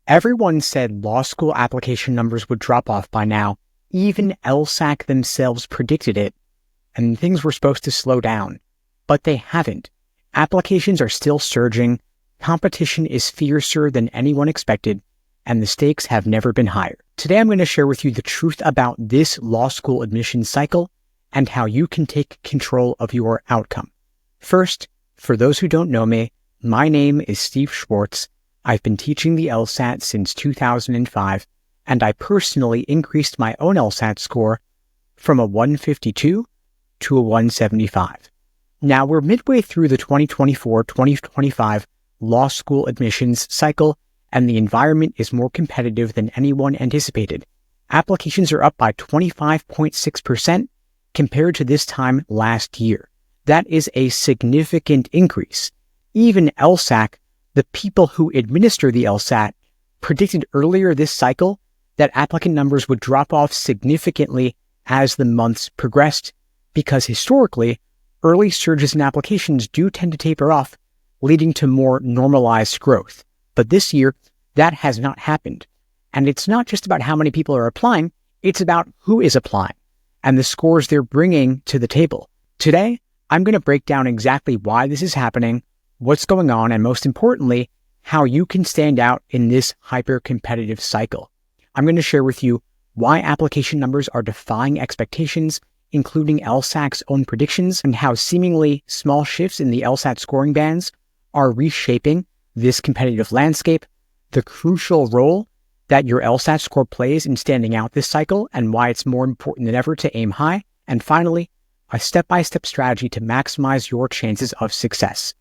Everyone said law school application numbers would drop off by now. Even LSAC themselves predicted it, and things were supposed to slow down. But they haven't. Applications are still surging, competition is fiercer than anyone expected, and the stakes have never been higher. Today I'm going to share with you the truth about this law school admissions cycle and how you can take control of your outcome. First, for those who don't know me, my name is Steve Schwartz. I've been teaching the LSAT since 2005, and I personally increased my own LSAT score from a 152 to a 175. Now we're midway through the 2024-2025 law school admissions cycle, and the environment is more competitive than anyone anticipated. Applications are up by 25.6% compared to this time last year. That is a significant increase. Even LSAC, the people who administer the LSAT, predicted earlier this cycle that applicant numbers would drop off significantly as the months progressed, because historically, early surges in applications do tend to taper off, leading to more normalized growth. But this year, that has not happened. And it's not just about how many people are applying, it's about who is applying and the scores they're bringing to the table. Today, I'm going to break down exactly why this is happening, what's going on, and most importantly, how you can stand out in this hyper-competitive cycle. I'm going to share with you why application numbers are defying expectations, including LSAC's own predictions, and how seemingly small shifts in the LSAT scoring bands are reshaping this competitive landscape, the crucial role that your LSAT score plays in standing out this cycle, and why it's more important than ever to aim high, and finally, a step-by-step strategy to maximize your chances of success.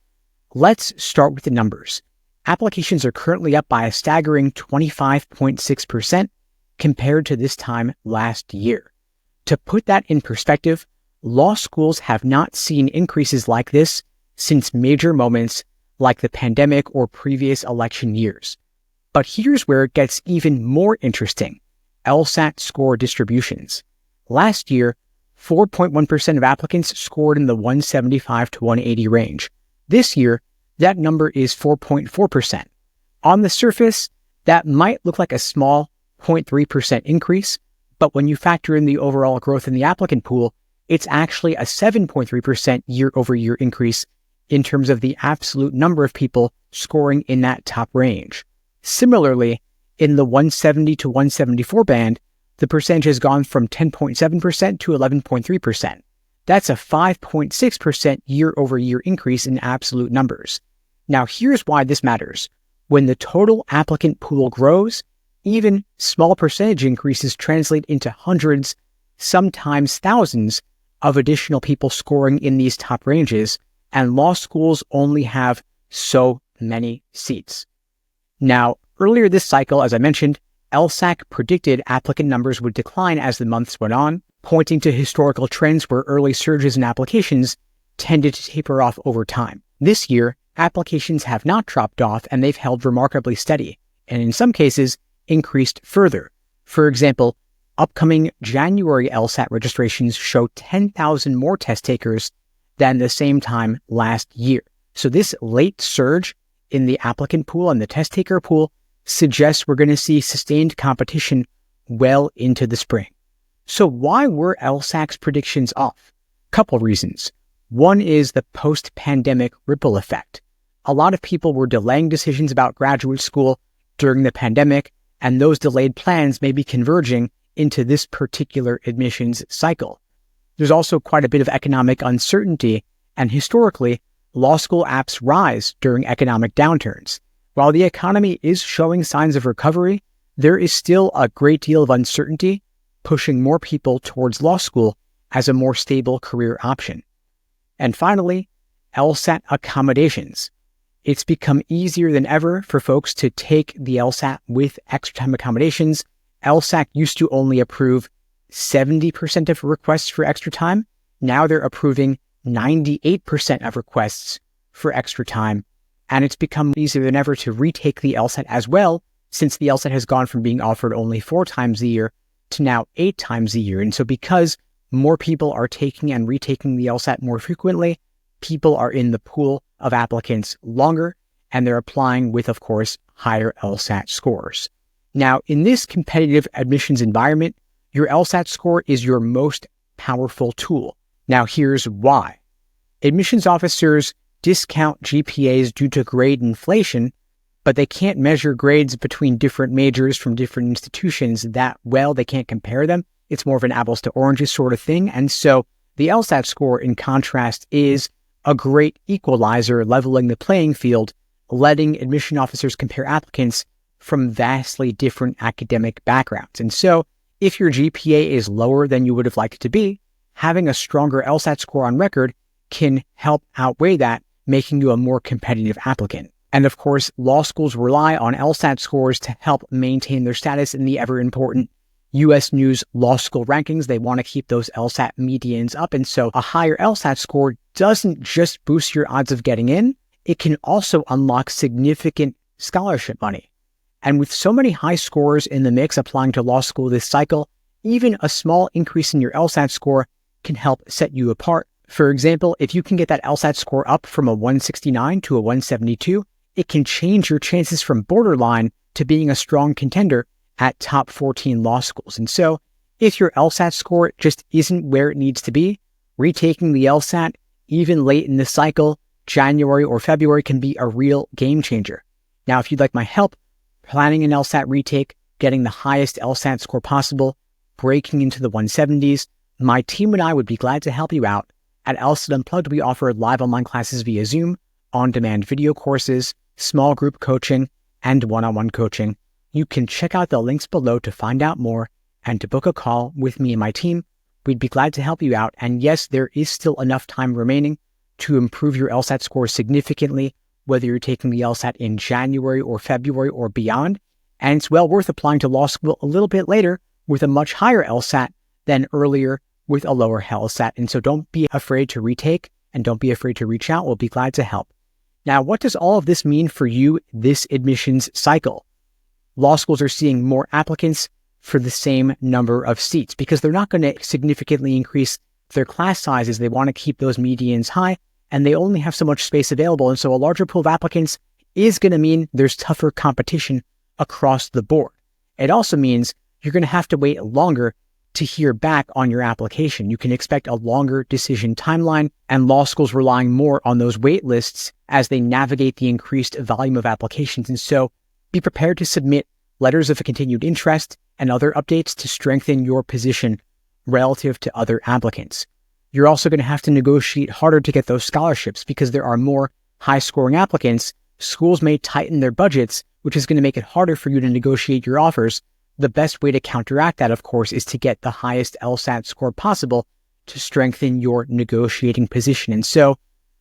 Let's start with the numbers. Applications are currently up by a staggering 25.6% compared to this time last year. To put that in perspective, law schools have not seen increases like this since major moments like the pandemic or previous election years. But here's where it gets even more interesting: LSAT score distributions. Last year, 4.1% of applicants scored in the 175 to 180 range. This year, that number is 4.4%. On the surface, that might look like a small 0.3% increase, but when you factor in the overall growth in the applicant pool, it's actually a 7.3% year-over-year increase in terms of the absolute number of people scoring in that top range. Similarly, in the 170 to 174 band, the percentage has gone from 10.7% to 11.3%. That's a 5.6% year-over-year increase in absolute numbers. Now, here's why this matters. When the total applicant pool grows, even small percentage increases translate into hundreds, sometimes thousands, of additional people scoring in these top ranges, and law schools only have so many seats. Now, earlier this cycle, as I mentioned, LSAC predicted applicant numbers would decline as the months went on, pointing to historical trends where early surges in applications tended to taper off over time. This year, applications have not dropped off, and they've held remarkably steady, and in some cases, increased further. For example, upcoming January LSAT registrations show 10,000 more test takers than the same time last year. So this late surge in the applicant pool and the test taker pool suggests we're going to see sustained competition well into the spring. So why were LSAC's predictions off? Couple reasons. One is the post-pandemic ripple effect. A lot of people were delaying decisions about graduate school during the pandemic, and those delayed plans may be converging into this particular admissions cycle. There's also quite a bit of economic uncertainty, and historically, law school apps rise during economic downturns. While the economy is showing signs of recovery, there is still a great deal of uncertainty, pushing more people towards law school as a more stable career option. And finally, LSAT accommodations. It's become easier than ever for folks to take the LSAT with extra time accommodations. LSAC used to only approve 70% of requests for extra time. Now they're approving 98% of requests for extra time. And it's become easier than ever to retake the LSAT as well, since the LSAT has gone from being offered only 4 times a year to now 8 times a year. And so because more people are taking and retaking the LSAT more frequently, people are in the pool of applicants longer, and they're applying with, of course, higher LSAT scores. Now, in this competitive admissions environment, your LSAT score is your most powerful tool. Now, here's why. Admissions officers discount GPAs due to grade inflation, but they can't measure grades between different majors from different institutions that well. They can't compare them. It's more of an apples to oranges sort of thing. And so the LSAT score, in contrast, is a great equalizer, leveling the playing field, letting admission officers compare applicants from vastly different academic backgrounds. And so if your GPA is lower than you would have liked it to be, having a stronger LSAT score on record can help outweigh that, making you a more competitive applicant. And of course, law schools rely on LSAT scores to help maintain their status in the ever-important U.S. News law school rankings. They want to keep those LSAT medians up. And so a higher LSAT score doesn't just boost your odds of getting in, it can also unlock significant scholarship money. And with so many high scores in the mix applying to law school this cycle, even a small increase in your LSAT score can help set you apart. For example, if you can get that LSAT score up from a 169 to a 172, it can change your chances from borderline to being a strong contender at top 14 law schools. And so if your LSAT score just isn't where it needs to be, retaking the LSAT even late in the cycle, January or February, can be a real game changer. Now, if you'd like my help planning an LSAT retake, getting the highest LSAT score possible, breaking into the 170s, my team and I would be glad to help you out. At LSAT Unplugged, we offer live online classes via Zoom, on-demand video courses, small group coaching, and one-on-one coaching. You can check out the links below to find out more and to book a call with me and my team. We'd be glad to help you out. And yes, there is still enough time remaining to improve your LSAT score significantly, whether you're taking the LSAT in January or February or beyond. And it's well worth applying to law school a little bit later with a much higher LSAT than earlier with a lower LSAT. And so don't be afraid to retake and don't be afraid to reach out. We'll be glad to help. Now, what does all of this mean for you this admissions cycle? Law schools are seeing more applicants for the same number of seats because they're not going to significantly increase their class sizes. They want to keep those medians high, and they only have so much space available. And so a larger pool of applicants is going to mean there's tougher competition across the board. It also means you're going to have to wait longer to hear back on your application. You can expect a longer decision timeline, and law schools relying more on those wait lists as they navigate the increased volume of applications. And so be prepared to submit letters of continued interest and other updates to strengthen your position relative to other applicants. You're also going to have to negotiate harder to get those scholarships because there are more high-scoring applicants. Schools may tighten their budgets, which is going to make it harder for you to negotiate your offers. The best way to counteract that, of course, is to get the highest LSAT score possible to strengthen your negotiating position. And so,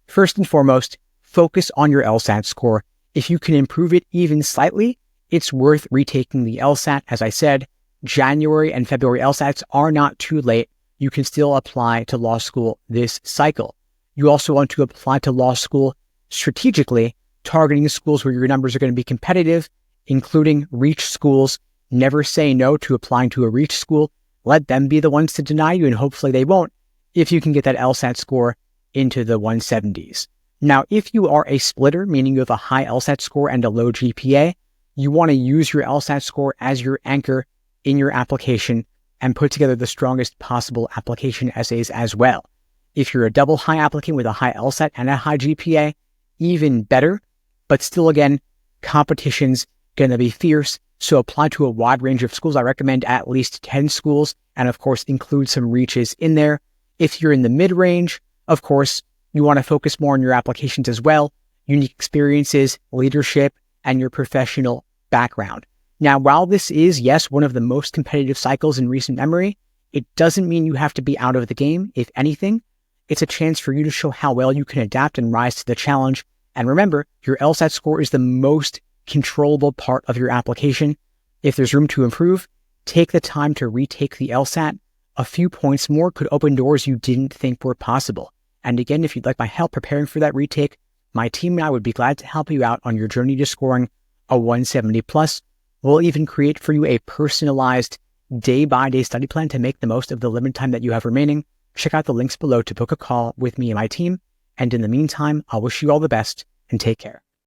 first and foremost, focus on your LSAT score. If you can improve it even slightly, it's worth retaking the LSAT. As I said, January and February LSATs are not too late. You can still apply to law school this cycle. You also want to apply to law school strategically, targeting schools where your numbers are going to be competitive, including reach schools. Never say no to applying to a reach school. Let them be the ones to deny you, and hopefully they won't, if you can get that LSAT score into the 170s. Now, if you are a splitter, meaning you have a high LSAT score and a low GPA, you want to use your LSAT score as your anchor in your application and put together the strongest possible application essays as well. If you're a double high applicant with a high LSAT and a high GPA, even better, but still, again, competition's going to be fierce. So apply to a wide range of schools. I recommend at least 10 schools, and of course, include some reaches in there. If you're in the mid-range, of course, you want to focus more on your applications as well, unique experiences, leadership, and your professional background. Now, while this is, yes, one of the most competitive cycles in recent memory, it doesn't mean you have to be out of the game. If anything, it's a chance for you to show how well you can adapt and rise to the challenge. And remember, your LSAT score is the most controllable part of your application. If there's room to improve, take the time to retake the LSAT. A few points more could open doors you didn't think were possible. And again, if you'd like my help preparing for that retake, my team and I would be glad to help you out on your journey to scoring a 170 plus. We'll even create for you a personalized day-by-day study plan to make the most of the limited time that you have remaining. Check out the links below to book a call with me and my team. And in the meantime, I'll wish you all the best and take care.